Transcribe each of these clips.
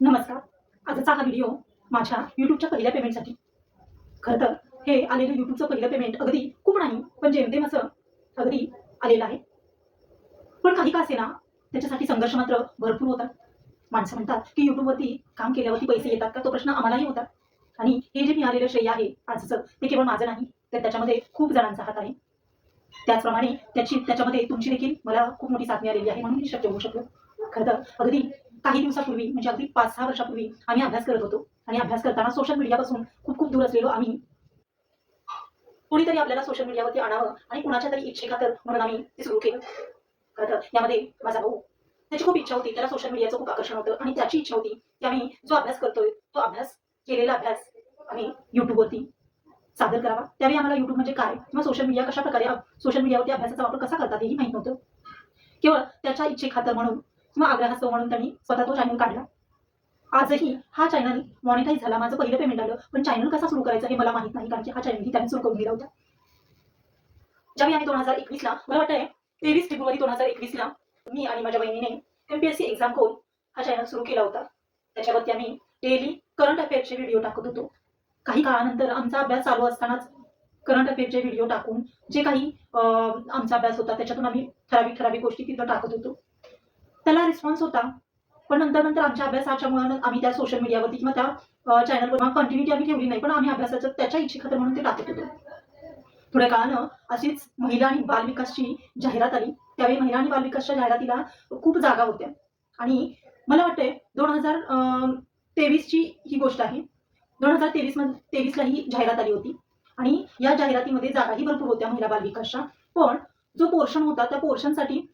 नमस्कार. आजचा हा व्हिडिओ माझ्या YouTubeच्या पहिल्या पेमेंटसाठी. खरं तर हे आलेलं YouTubeचं पहिलं पेमेंट अगदी खूप नाही, पण जेमतेम असं अगदी आलेलं आहे. पण काही का असेना, त्याच्यासाठी संघर्ष मात्र भरपूर होता. माणसं म्हणतात, की YouTubeवरती काम केल्यावरती पैसे येतात का? तो प्रश्न आम्हालाही होता. आणि हे जे मिळालेलं श्रेय आहे आजचं, ते केवळ माझं नाही, तर त्याच्यामध्ये खूप जणांचा हात आहे. त्याचप्रमाणे त्याच्यामध्ये तुमची देखील मला खूप मोठी साथ मिळालेली आहे, म्हणून हे शक्य होऊ शकलं. खरं तर अगदी काही दिवसापूर्वी म्हणजे अगदी 5-6 वर्षापूर्वी आम्ही अभ्यास करत होतो आणि अभ्यास करताना सोशल मीडियापासून खूप खूप दूर असलेलो आम्ही, कोणीतरी आपल्याला सोशल मीडियावरती आणावं आणि कुणाच्या तरी इच्छेखातर म्हणून आम्ही ते सुरू केलं. खरं तर यामध्ये माझा भाऊ, त्याची खूप इच्छा होती, त्याला सोशल मीडियाचं खूप आकर्षण होतं आणि त्याची इच्छा होती, की आम्ही जो अभ्यास करतोय, तो अभ्यास केलेला अभ्यास आम्ही YouTubeवरती सादर करावा. त्यावेळी आम्हाला YouTube म्हणजे काय किंवा सोशल मीडिया कशाप्रकारे सोशल मीडियावरती अभ्यासाचा वापर कसा करतात हेही माहीत नव्हतं. केवळ त्याच्या इच्छेखातर म्हणून किंवा आग्रहास्तव म्हणून त्यांनी स्वतः तो चॅनल काढला. आजही हा चॅनल मॉनिटाईज झाला. माझं पहिलं पेमेंट आलं. पण चॅनल कसा सुरू करायचा हे मला माहीत नाही, कारण की हा चॅनलही त्यांनी सुरू करून दिला होता. ज्यावेळी आम्ही 2021ला मला वाटतंय 23 फेब्रुवारी 2021ला मी आणि माझ्या बहिणीने MPSC एक्झाम कोल हा चॅनल सुरू केला होता. त्याच्यावरती आम्ही डेली करंट अफेअर्सचे व्हिडिओ टाकत होतो. काही काळानंतर आमचा अभ्यास चालू असतानाच करंट अफेअरचे व्हिडिओ टाकून जे काही आमचा अभ्यास होता त्याच्यातून आम्ही ठराविक ठराविक गोष्टी तिथं टाकत होतो. त्याला रिस्पॉन्स होता. पण नंतर आमच्या अभ्यासाच्यामुळे आम्ही त्या सोशल मीडियावरती किंवा त्या चॅनलवर कंटिन्यूटी आम्ही ठेवली नाही. पण आम्ही अभ्यासाचं त्याच्या इच्छेखातर म्हणून ते टाकत होतो. थोड्या काळानं अशीच महिला आणि बालविकासची जाहिरात आली. त्यावेळी महिला आणि बालविकासच्या जाहिरातीला खूप जागा होत्या आणि मला वाटतंय 2023 ची ही गोष्ट आहे. 2023 ला ही जाहिरात आली होती आणि या जाहिरातीमध्ये जागाही भरपूर होत्या महिला बालविकासच्या. पण जो पोर्शन होता त्या पोर्शनसाठी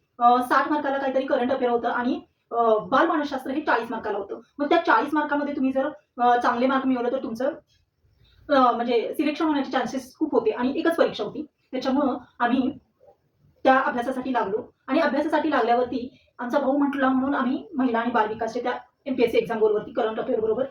60 मार्काला काहीतरी करंट अफेअर होतं आणि बालमानसशास्त्र हे 40 मार्काला होतं. मग त्या 40 मार्कामध्ये तुम्ही जर चांगले मार्क मिळवले तर तुमचं म्हणजे सिलेक्शन होण्याचे चान्सेस खूप होते आणि एकच परीक्षा होती. त्याच्यामुळं आम्ही त्या अभ्यासासाठी लागलो आणि अभ्यासासाठी लागल्यावरती आमचा भाऊ म्हटला म्हणून आम्ही महिला आणि बालविकासच्या त्या MPSC एक्झाम बरोबर करंट अफेअर बरोबर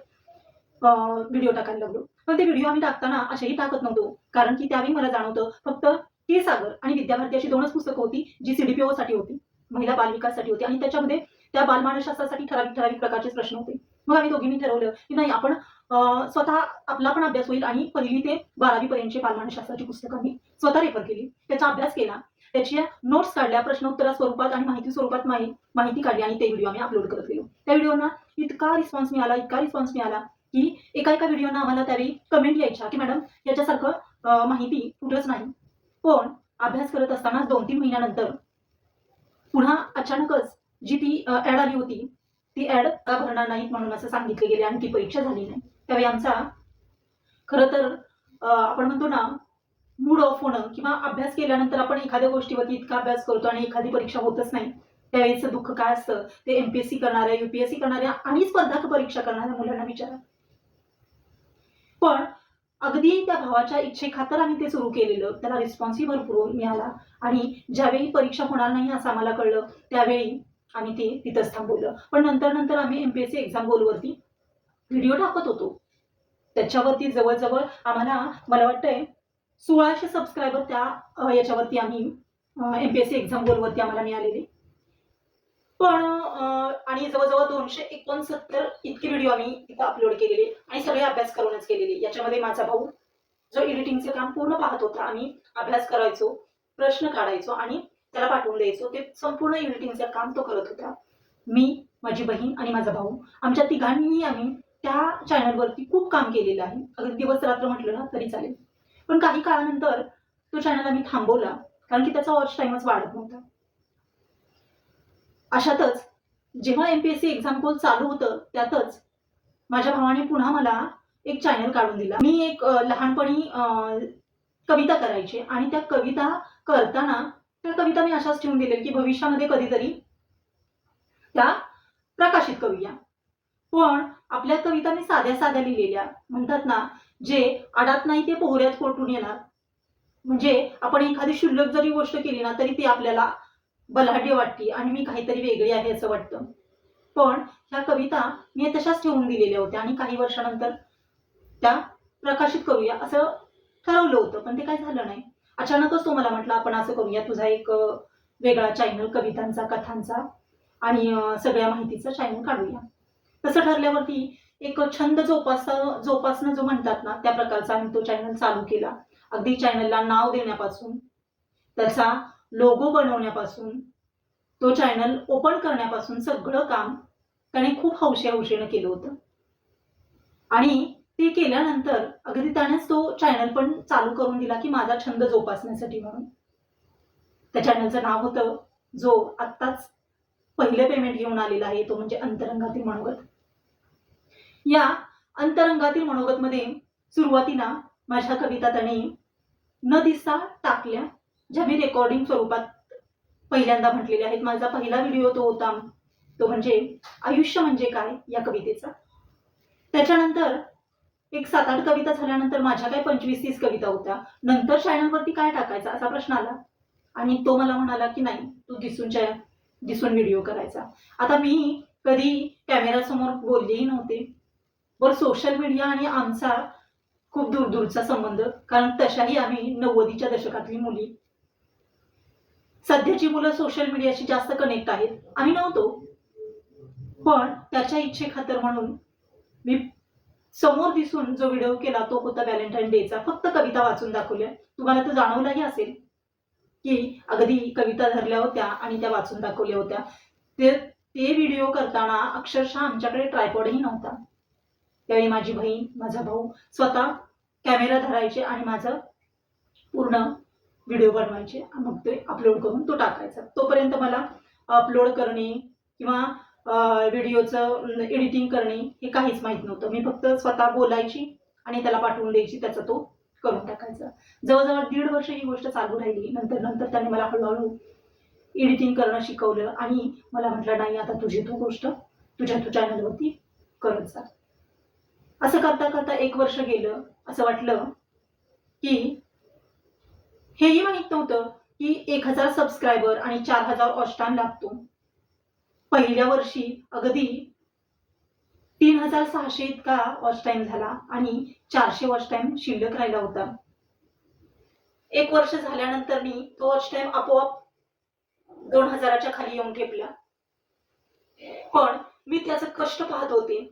व्हिडिओ टाकायला लागलो. पण ते व्हिडिओ आम्ही टाकताना असेही टाकत नव्हतो. कारण की त्यावेळी मला जाणवतं फक्त क्षीरसागर आणि विद्याभारती अशी 2च पुस्तकं होती, जी CDPOसाठी होती. महिला बालविकाससाठी होती आणि त्याच्यामध्ये त्या बालमानसशास्त्रासाठी ठराविक ठराविक प्रकारचे प्रश्न होते. मग आम्ही दोघींनी ठरवलं, की नाही आपण स्वतः आपला पण अभ्यास होईल आणि 1ली ते 12वी पर्यंतची बालमानसशास्त्राची पुस्तकं आम्ही स्वतः रेफर केली. त्याचा अभ्यास केला. त्याच्या नोट्स काढल्या, प्रश्नोत्तर स्वरूपात आणि माहिती स्वरूपात माहिती काढली आणि ते व्हिडिओ आम्ही अपलोड करत गेलो. त्या व्हिडिओना इतका रिस्पॉन्स मिळाला, की एका व्हिडिओना आम्हाला त्यावेळी कमेंट यायच्या, की मॅडम याच्यासारखं माहिती कुठंच नाही. पण अभ्यास करत असताना 2-3 महिन्यानंतर पुन्हा अचानकच जी ती ॲड आली होती, ती ॲड का भरणार नाहीत म्हणून असं सांगितले गेले आणि ती परीक्षा झाली नाही. त्यावेळी आमचा खरं तर आपण म्हणतो ना, मूड ऑफ होणं किंवा अभ्यास केल्यानंतर आपण एखाद्या गोष्टीवरती इतका अभ्यास करतो आणि एखादी परीक्षा होतच नाही. त्यावेळेचं दुःख काय असतं ते MPSC करणाऱ्या, UPSC करणाऱ्या आणि स्पर्धा परीक्षा करणाऱ्या मुलांना विचारा. पण अगदी त्या भावाच्या इच्छेखातर आम्ही ते सुरू केलेलं. त्याला रिस्पॉन्सही भरपूर मिळाला आणि ज्यावेळी परीक्षा होणार नाही असं आम्हाला कळलं, त्यावेळी आम्ही ते तिथंच थांबवलं. पण नंतर आम्ही MPSC एक्झाम गोलवरती व्हिडिओ टाकत होतो. त्याच्यावरती जवळ आम्हाला मला वाटतंय 1600 सबस्क्रायबर त्या याच्यावरती आम्ही MPSC एक्झाम गोलवरती आम्हाला मिळालेले. पण आणि जवळ 269 इतके व्हिडिओ आम्ही तिथं अपलोड केलेले आणि सगळे अभ्यास करूनच केलेले. याच्यामध्ये माझा भाऊ जो एडिटिंगचं काम पूर्ण पाहत होता. आम्ही अभ्यास करायचो, प्रश्न काढायचो आणि त्याला पाठवून द्यायचो. ते संपूर्ण एडिटिंगचं काम तो करत होता. मी, माझी बहीण आणि माझा भाऊ आमच्या तिघांनीही आम्ही त्या चॅनलवरती खूप काम केलेलं आहे. अगदी दिवस-रात्र म्हटलं ना तरी चालेल. पण काही काळानंतर तो चॅनल आम्ही थांबवला, कारण की त्याचा वॉच टाईमच वाढत नव्हता. अशातच जेव्हा MPSC एक्झाम कोल चालू होतं, त्यातच माझ्या भावाने पुन्हा मला एक चॅनल काढून दिला. मी एक लहानपणी कविता करायचे आणि त्या कविता करताना त्या कविता मी अशाच ठेवून दिलेल्या, की भविष्यामध्ये कधीतरी त्या प्रकाशित करूया. पण आपल्या कविता मी साध्या लिहिलेल्या. म्हणतात ना, जे आडात नाही ते पोहऱ्यात कोठून येणार. म्हणजे आपण एखादी क्षुल्लक जरी गोष्ट केली ना, तरी ती आपल्याला बलाढ्य वाटते आणि मी काहीतरी वेगळी आहे असं वाटतं. पण ह्या कविता मी तशाच ठेवून दिलेल्या होत्या आणि काही वर्षानंतर त्या प्रकाशित करूया असं ठरवलं होतं. पण ते काही झालं नाही. अचानकच तो मला म्हटला, "आपण असं करूया, तुझा एक वेगळा चॅनल कवितांचा, कथांचा आणि सगळ्या माहितीचा चॅनल काढूया." तसं ठरल्यावरती एक छंद जोपासणं जो म्हणतात ना, त्या प्रकारचा आम्ही तो चॅनल चालू केला. अगदी चॅनलला नाव देण्यापासून, त्याचा लोगो बनवण्यापासून, तो चॅनल ओपन करण्यापासून सगळं काम त्याने खूप हौशेनं केलं होतं. आणि ते केल्यानंतर अगदी त्यानेच तो चॅनल पण चालू करून दिला, की माझा छंद जोपासण्यासाठी म्हणून. त्या चॅनलचं नाव होतं, जो आत्ताच पहिलं पेमेंट घेऊन आलेला आहे, तो म्हणजे अंतरंगातील मनोगत. या अंतरंगातील मनोगतमध्ये सुरुवातीला माझ्या कविता त्याने न दिसता टाकल्या, ज्या मी रेकॉर्डिंग स्वरूपात पहिल्यांदा म्हटलेल्या आहेत. माझा पहिला व्हिडिओ तो होता, तो म्हणजे आयुष्य म्हणजे काय या कवितेचा. त्याच्यानंतर एक 7-8 कविता झाल्यानंतर माझ्या काय 25-30 कविता होत्या. नंतर चॅनलवरती काय टाकायचा असा प्रश्न आला आणि तो मला म्हणाला, की नाही तू दिसून व्हिडिओ करायचा. आता मी कधी कॅमेरासमोर बोललेही नव्हते. वर सोशल मीडिया आणि आमचा खूप दूरचा संबंध, कारण तशाही आम्ही 90च्या दशकातली मुली. सध्याची मुलं सोशल मीडियाशी जास्त कनेक्ट आहेत, आम्ही नव्हतो. पण त्याच्या इच्छेखातर म्हणून मी समोर दिसून जो व्हिडिओ केला तो होता व्हॅलेंटाईन डेचा. फक्त कविता वाचून दाखवल्या. तुम्हाला तर जाणवलंही असेल, की अगदी कविता धरल्या होत्या आणि त्या वाचून दाखवल्या होत्या. ते व्हिडिओ करताना अक्षरशः आमच्याकडे ट्रायपॉडही नव्हता. त्यावेळी माझी बहीण, माझा भाऊ स्वतः कॅमेरा धरायचे आणि माझं पूर्ण व्हिडिओ बनवायचे. मग ते अपलोड करून तो टाकायचा. तोपर्यंत मला अपलोड करणे किंवा व्हिडिओचं एडिटिंग करणे हे काहीच माहीत नव्हतं. मी फक्त स्वतः बोलायची आणि त्याला पाठवून द्यायची, त्याचा तो करून टाकायचा. जवळजवळ 1.5 वर्ष ही गोष्ट चालू राहिली. नंतर त्याने मला हळूहळू एडिटिंग करणं शिकवलं आणि मला म्हटलं, नाही आता तुझी तू गोष्ट तुझ्या चॅनलवरती करत जा. असं करता करता 1 वर्ष गेलं. असं वाटलं, की हेही माहित नव्हतं की 1000 सबस्क्रायबर आणि 4000 वॉच टाइम लागतो. पहिल्या वर्षी अगदी 3600 इतका वॉच टाइम झाला आणि 400 वॉच टाइम शिल्लक राहिला होता. 1 वर्ष झाल्यानंतर मी तो वॉच टाइम आपोआप 2000च्या खाली येऊन ठेपला. पण मी त्याचं कष्ट पाहत होते,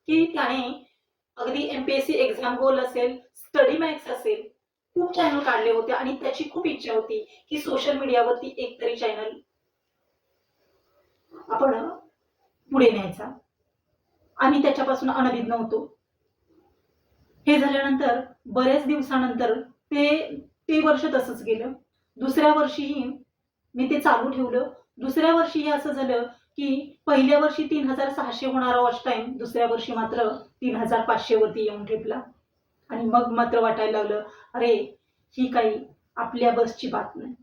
की त्याने अगदी MPSC एक्झाम गोल असेल, स्टडी मॅक्स असेल, खूप चॅनल काढले होते आणि त्याची खूप इच्छा होती, की सोशल मीडियावरती एक तरी चॅनल आपण पुढे न्यायचा. आम्ही त्याच्यापासून अनभिज्ञ होतो. हे झाल्यानंतर बऱ्याच दिवसानंतर ते वर्ष तसंच गेलं. दुसऱ्या वर्षीही मी ते चालू ठेवलं. दुसऱ्या वर्षीही असं झालं, की पहिल्या वर्षी 3600 होणारा वॉच टाइम दुसऱ्या वर्षी मात्र 3500 वरती येऊन ठेपला. आणि मग मात्र वाटायला लागलं, अरे ही काही आपल्या बसची बात नाही.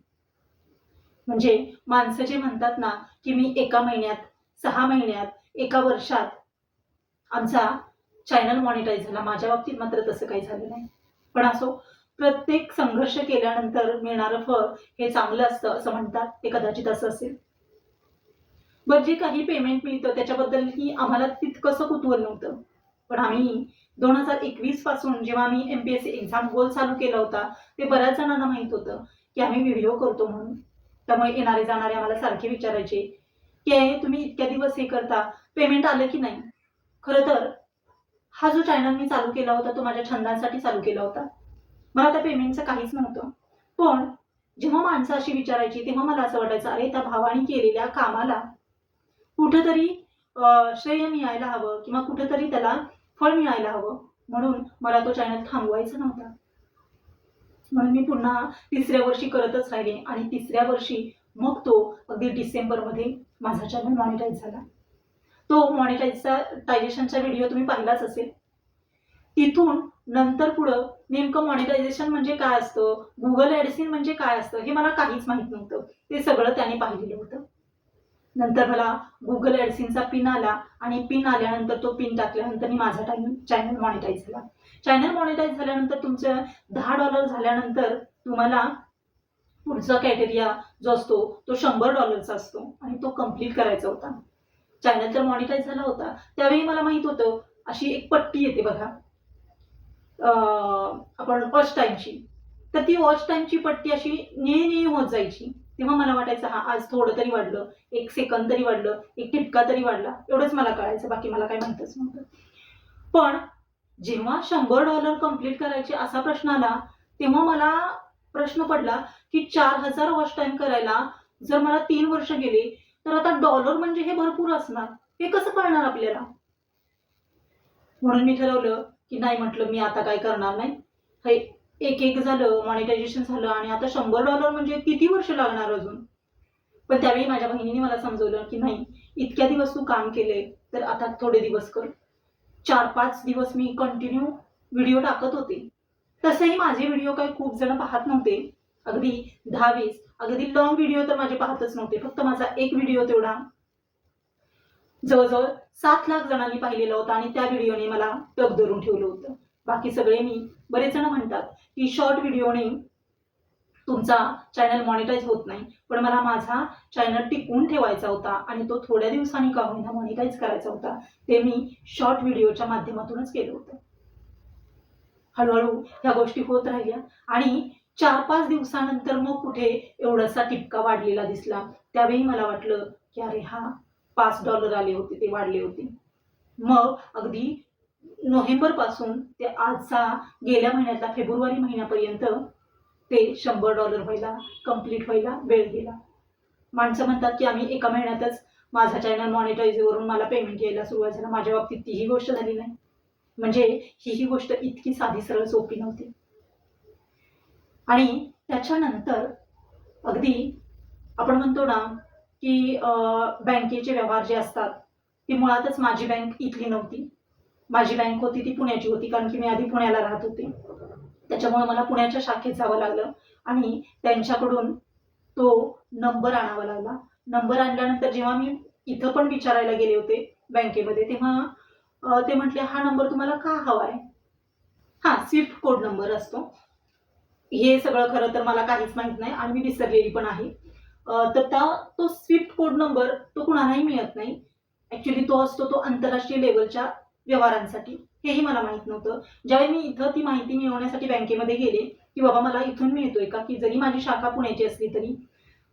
म्हणजे माणसं जे म्हणतात ना, की मी 1 महिन्यात, 6 महिन्यात, 1 वर्षात आमचा चॅनल मॉनिटाईज झाला. माझ्या बाबतीत मात्र तसं काही झालं नाही. पण असो, प्रत्येक संघर्ष केल्यानंतर मिळणारं फळ हे चांगलं असतं असं म्हणतात. ते कदाचित असं असेल. बरं, जे काही पेमेंट मिळतं त्याच्याबद्दलही आम्हाला तितकंसं कुतूहल नव्हतं. पण आम्ही 2021 पासून जेव्हा आम्ही MPSC एक्झाम गोल चालू केला होता, ते बऱ्याच जणांना माहित होतं, की आम्ही व्हिडिओ करतो म्हणून. त्यामुळे येणारे जाणारे आम्हाला सारखे विचारायचे, की तुम्ही इतक्या दिवस हे करता, पेमेंट आलं की नाही? खरं तर हा जो चॅनल मी चालू केला होता तो माझ्या छंदांसाठी चालू केला होता. मला त्या पेमेंटचं काहीच नव्हतं. पण जेव्हा माणसं अशी विचारायची तेव्हा मला असं वाटायचं, अरे त्या भावाने केलेल्या कामाला कुठेतरी श्रेय मिळायला हवं किंवा कुठेतरी त्याला फळ मिळायला हवं. म्हणून मला तो चॅनल थांबवायचा नव्हता. म्हणून मी पुन्हा 3ऱ्या वर्षी करतच राहिले आणि 3ऱ्या वर्षी मग तो अगदी डिसेंबरमध्ये माझा चॅनल मॉनिटाईज झाला. तो मॉनिटायझेशनचा व्हिडिओ तुम्ही पाहिलाच असेल. तिथून नंतर पुढं नेमकं मॉनिटायझेशन म्हणजे काय असतं, गुगल ॲडसेन्स म्हणजे काय असतं हे मला काहीच माहित नव्हतं. ते सगळं त्याने पाहिलेलं होतं. नंतर मला गुगल ॲडसेन्सचा पिन आला आणि पिन आल्यानंतर तो पिन टाकल्यानंतर माझा चॅनल मॉनिटाईज झाला. चॅनल मॉनिटाईज झाल्यानंतर तुमचं $10 झाल्यानंतर तुम्हाला पुढचा क्रायटेरिया जो असतो तो $100 असतो आणि तो कंप्लीट करायचा होता. चॅनल जर मॉनिटाईज झाला होता त्यावेळी मला माहित होतं, अशी एक पट्टी येते बघा, आपण वॉच टाइमची. तर ती वॉच टाइमची पट्टी अशी निळी होत जायची तेव्हा मला वाटायचं हा आज थोडं तरी वाढलं, 1 सेकंद तरी वाढलं, 1 ठिपका तरी वाढला, एवढंच मला कळायचं, बाकी मला काही माहीतच नव्हतं. पण जेव्हा $100 कंप्लीट करायचे असा प्रश्न आला, तेव्हा मला प्रश्न पडला, की 4,000 वॉच टाईम करायला जर मला 3 वर्ष गेली, तर आता डॉलर म्हणजे हे भरपूर असणार. हे कसं कळणार आपल्याला? म्हणून मी ठरवलं, की नाही म्हटलं मी आता काही करणार नाही. हे एक झालं, मॉनिटायझेशन झालं आणि आता $100 म्हणजे किती वर्ष लागणार अजून? पण त्यावेळी माझ्या बहिणीने मला समजवलं, की नाही इतक्या दिवस तू काम केले, तर आता थोडे दिवस कर. 4-5 दिवस मी कंटिन्यू व्हिडिओ टाकत होते. तसेही माझे व्हिडिओ काही खूप जण पाहत नव्हते. अगदी 10-20 अगदी लाँग व्हिडिओ तर माझे पाहतच नव्हते. फक्त माझा एक व्हिडिओ तेवढा जवळ-जवळ 7 लाख जणांनी पाहिलेला होता आणि त्या व्हिडिओने मला तग धरून ठेवलं होतं. बाकी सगळे बरेच जण म्हणतात, की शॉर्ट व्हिडिओने तुमचा चॅनल मॉनिटाईज होत नाही. पण मला माझा चॅनल टिकवून ठेवायचा होता आणि तो थोड्या दिवसांनी का होईना मॉनिटाईज करायचा होता. ते मी शॉर्ट व्हिडिओच्या माध्यमातूनच केलं होतं. हळू-हळू ह्या गोष्टी होत राहिल्या आणि 4-5 दिवसानंतर मग कुठे एवढासा टिपका वाढलेला दिसला. त्यावेळी मला वाटलं, की अरे हां, $5 आले होते, ते वाढले होते. मग अगदी नोव्हेंबरपासून ते आजचा गेल्या महिन्यातला फेब्रुवारी महिन्यापर्यंत ते $100 व्हायला, कंप्लीट व्हायला वेळ गेला. माणसं म्हणतात, की आम्ही एका महिन्यातच माझा चॅनल मॉनिटाईजवरून मला पेमेंट यायला सुरुवात झालं. माझ्या बाबतीत तीही गोष्ट झाली नाही. म्हणजे ही गोष्ट इतकी साधी सरळ सोपी नव्हती. आणि त्याच्यानंतर अगदी आपण म्हणतो ना, की बँकेचे व्यवहार जे असतात, ती मुळातच माझी बँक इथली नव्हती. माझी बँक होती ती पुण्याची होती, कारण की मी आधी पुण्याला राहत होते. त्याच्यामुळे मला पुण्याच्या शाखेत जावं लागलं आणि त्यांच्याकडून तो नंबर आणावा लागला. नंबर आणल्यानंतर जेव्हा मी इथं पण विचारायला गेले होते बँकेमध्ये, तेव्हा ते म्हटले, "हा नंबर तुम्हाला का हवा आहे?" हां, स्विफ्ट कोड नंबर असतो. हे सगळं खरं तर मला काहीच माहीत नाही आणि मी विसरलेली पण आहे. तर तो स्विफ्ट कोड नंबर तो कुणालाही मिळत नाही. ॲक्चुअली तो असतो तो आंतरराष्ट्रीय लेव्हलच्या व्यवहारांसाठी. हेही मला माहीत नव्हतं. ज्यावेळी मी इथं ती माहिती मिळवण्यासाठी बँकेमध्ये गेले, की बाबा मला इथून मिळतोय का? की जरी माझी शाखा पुण्याची असली तरी.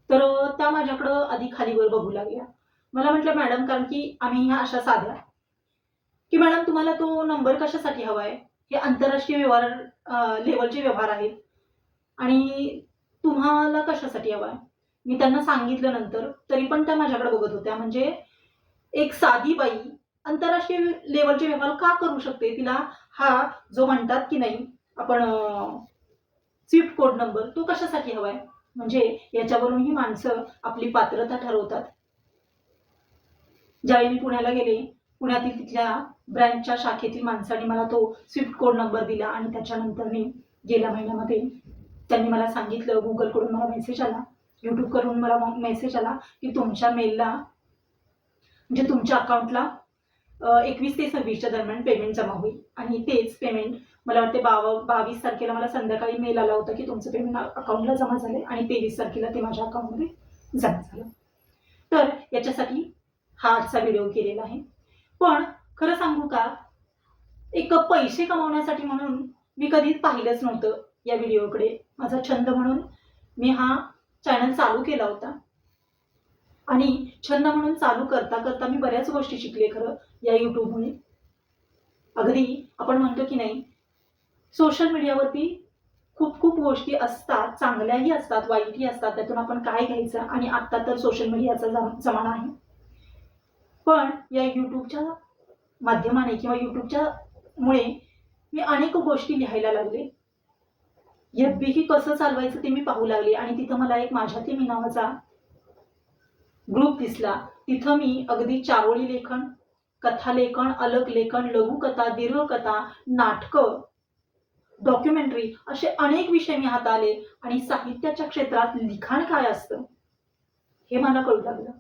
तर त्या माझ्याकडं आधी खालीवर बघू लागल्या. मला म्हटलं, "मॅडम कारण की आम्ही ह्या अशा साध्या." की "मॅडम तुम्हाला तो नंबर कशासाठी हवा आहे? हे आंतरराष्ट्रीय व्यवहार लेव्हलचे व्यवहार आहेत आणि तुम्हाला कशासाठी हवा आहे?" मी त्यांना सांगितलं नंतर, तरी पण त्या माझ्याकडे बघत होत्या. म्हणजे एक साधी बाई आंतरराष्ट्रीय लेव्हलचे व्यवहार का करू शकते? तिला हा जो म्हणतात की नाही आपण स्विफ्ट कोड नंबर तो कशासाठी हवाय? म्हणजे याच्यावरून ही माणसं आपली पात्रता ठरवतात. ज्यावेळी मी पुण्याला गेले, पुण्यातील तिथल्या ब्रँचच्या शाखेतील माणसाने मला तो स्विफ्ट कोड नंबर दिला आणि त्याच्यानंतर मी गेल्या महिन्यामध्ये त्यांनी मला सांगितलं, Googleकडून मला मेसेज आला, YouTubeकडून मला मेसेज आला, की तुमच्या मेलला म्हणजे तुमच्या अकाउंटला 21 ते 26च्या दरम्यान पेमेंट जमा होईल आणि तेच पेमेंट मला वाटते 22 तारखेला मला संध्याकाळी मेल आला होता, की तुमचं पेमेंट अकाउंटला जमा झालंय आणि 23 तारखेला ते माझ्या अकाउंटमध्ये जमा झालं. तर याच्यासाठी हा आजचा व्हिडिओ केलेला आहे. पण खरं सांगू का, एक पैसे कमवण्यासाठी म्हणून मी कधीच पाहिलंच नव्हतं या व्हिडिओकडे. माझा छंद म्हणून मी हा चॅनल चालू केला होता आणि छंद म्हणून चालू करता मी बऱ्याच गोष्टी शिकले खरं या YouTubeमुळे. अगदी आपण म्हणतो की नाही, सोशल मीडियावरती खूप गोष्टी असतात, चांगल्याही असतात, वाईटही असतात. त्यातून आपण काय घ्यायचं आणि आत्ता तर सोशल मीडियाचा जमाना आहे. पण या YouTubeच्या माध्यमाने किंवा YouTubeच्या मुळे मी अनेक गोष्टी लिहायला लागले. FB कसं चालवायचं ते मी पाहू लागले आणि तिथं मला एक माझ्याते मी नावाचा ग्रुप दिसला. तिथं मी अगदी चारोळी लेखन, कथालेखन, अलग लेखन, लघुकथा, दीर्घकथा, नाटकं, डॉक्युमेंटरी असे अनेक विषय मी हाताळले आणि साहित्याच्या क्षेत्रात लिखाण काय असतं, हे मला कळू लागलं.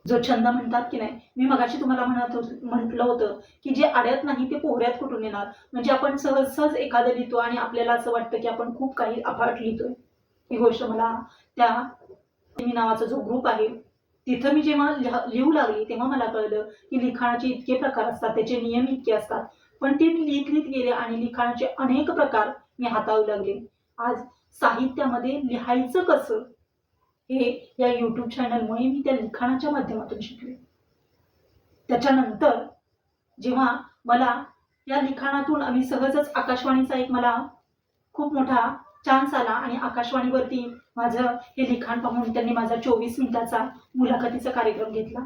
जो छंद म्हणतात की नाही, मी मगाशी तुम्हाला म्हटलं होतं, की जे आड्यात नाही ते पोहऱ्यात कुठून येणार? म्हणजे आपण सहज एखादं लिहितो आणि आपल्याला असं वाटतं, की आपण खूप काही अफाट लिहितोय. ही गोष्ट मला त्या मी नावाचा जो ग्रुप आहे, तिथं मी जेव्हा लिहू लागली, तेव्हा मला कळलं, की लिखाणाचे इतके प्रकार असतात, त्याचे नियम इतके असतात. पण ते मी लिहित गेले आणि लिखाणाचे अनेक प्रकार मी हाताळू लागले. आज साहित्यामध्ये लिहायचं कसं हे या यूट्यूब चॅनलमुळे मी त्या लिखाणाच्या माध्यमातून शिकले. त्याच्यानंतर जेव्हा मला या लिखाणातून आम्ही सहजच आकाशवाणीचा एक मला खूप मोठा चान्स आला आणि आकाशवाणीवरती माझं हे लिखाण पाहून त्यांनी माझा 24 मिनिटाचा मुलाखतीचा कार्यक्रम घेतला.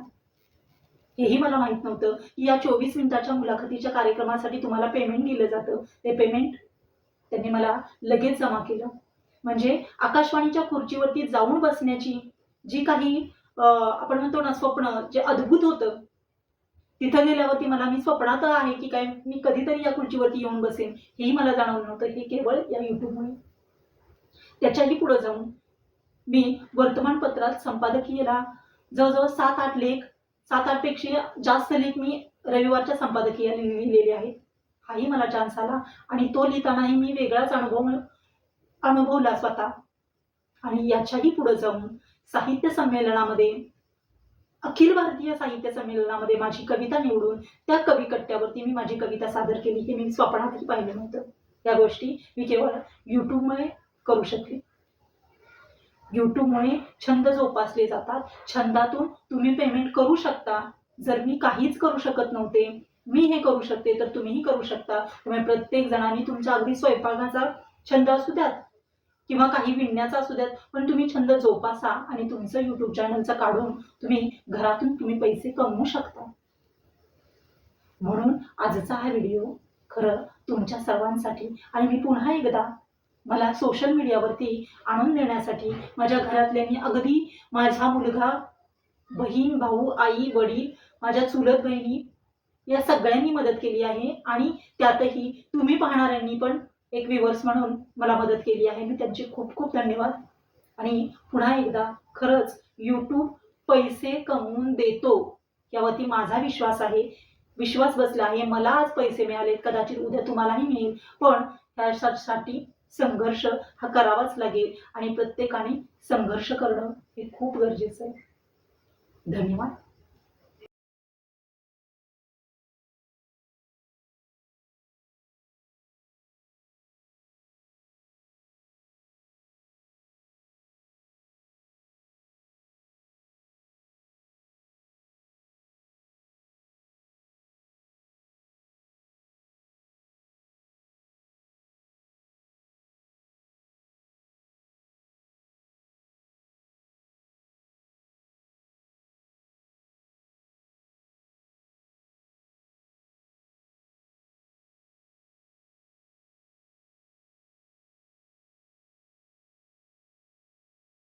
हेही मला माहित नव्हतं की या 24 मिनिटाच्या मुलाखतीच्या कार्यक्रमासाठी तुम्हाला पेमेंट दिलं जातं. ते पेमेंट त्यांनी मला लगेच जमा केलं. म्हणजे आकाशवाणीच्या खुर्चीवरती जाऊन बसण्याची जी काही आपण म्हणतो ना स्वप्न जे अद्भुत होतं, तिथं गेल्यावरती मला मी स्वप्नात आहे की काय मी कधीतरी या खुर्चीवरती येऊन बसेन हेही मला जाणवलं नव्हतं. हे केवळ या यूट्यूबमुळे. त्याच्याही पुढे जाऊन मी वर्तमानपत्रात संपादकीयला जवळजवळ 7-8 लेख, 7-8 पेक्षा जास्त लेख मी रविवारच्या संपादकीय लिहिलेले आहेत. हाही मला चान्स आला आणि तो लिहितानाही मी वेगळाच अनुभवला स्वतः. आणि याच्याही पुढे जाऊन साहित्य संमेलनामध्ये, अखिल भारतीय साहित्य संमेलनामध्ये माझी कविता निवडून त्या कवी कट्ट्यावरती मी माझी कविता सादर केली. हे मी स्वप्नातही पाहिलं नव्हतं. या गोष्टी मी केवळ यूट्यूबमुळे करू शकले. यूट्यूबमुळे छंद जोपासले जातात. छंदातून तुम्ही पेमेंट करू शकता. जर मी काहीच करू शकत नव्हते, मी हे करू शकते, तर तुम्हीही करू शकता. त्यामुळे प्रत्येक जणांनी तुमचा अगदी स्वयंपाकाचा छंद असू द्यात किंवा काही विणण्याचा असू द्यात, पण तुम्ही छंद जोपासा आणि तुमचं यूट्यूब चॅनलचं काढून तुम्ही घरातून तुम्ही पैसे कमवू शकता. म्हणून आजचा हा व्हिडिओ खरं तुमच्या सर्वांसाठी आणि मी पुन्हा एकदा मला सोशल मीडियावरती आणून देण्यासाठी माझ्या घरातल्यांनी अगदी माझा मुलगा, बहीण, भाऊ, आई, वडील, माझ्या चुलत बहिणी या सगळ्यांनी मदत केली आहे आणि त्यातही तुम्ही पाहणाऱ्यांनी पण एक व्ह्यूअर्स म्हणून मला मदत केली आहे. मी त्यांचे खूप खूप धन्यवाद. आणि पुन्हा एकदा खरंच यूट्यूब पैसे कमवून देतो यावरती माझा विश्वास आहे. विश्वास बसला आहे. मला आज पैसे मिळालेत, कदाचित उद्या तुम्हालाही मिळेल, पण त्यासाठी संघर्ष हा करावाच लागेल आणि प्रत्येकाने संघर्ष करणं हे खूप गरजेचं आहे. धन्यवाद.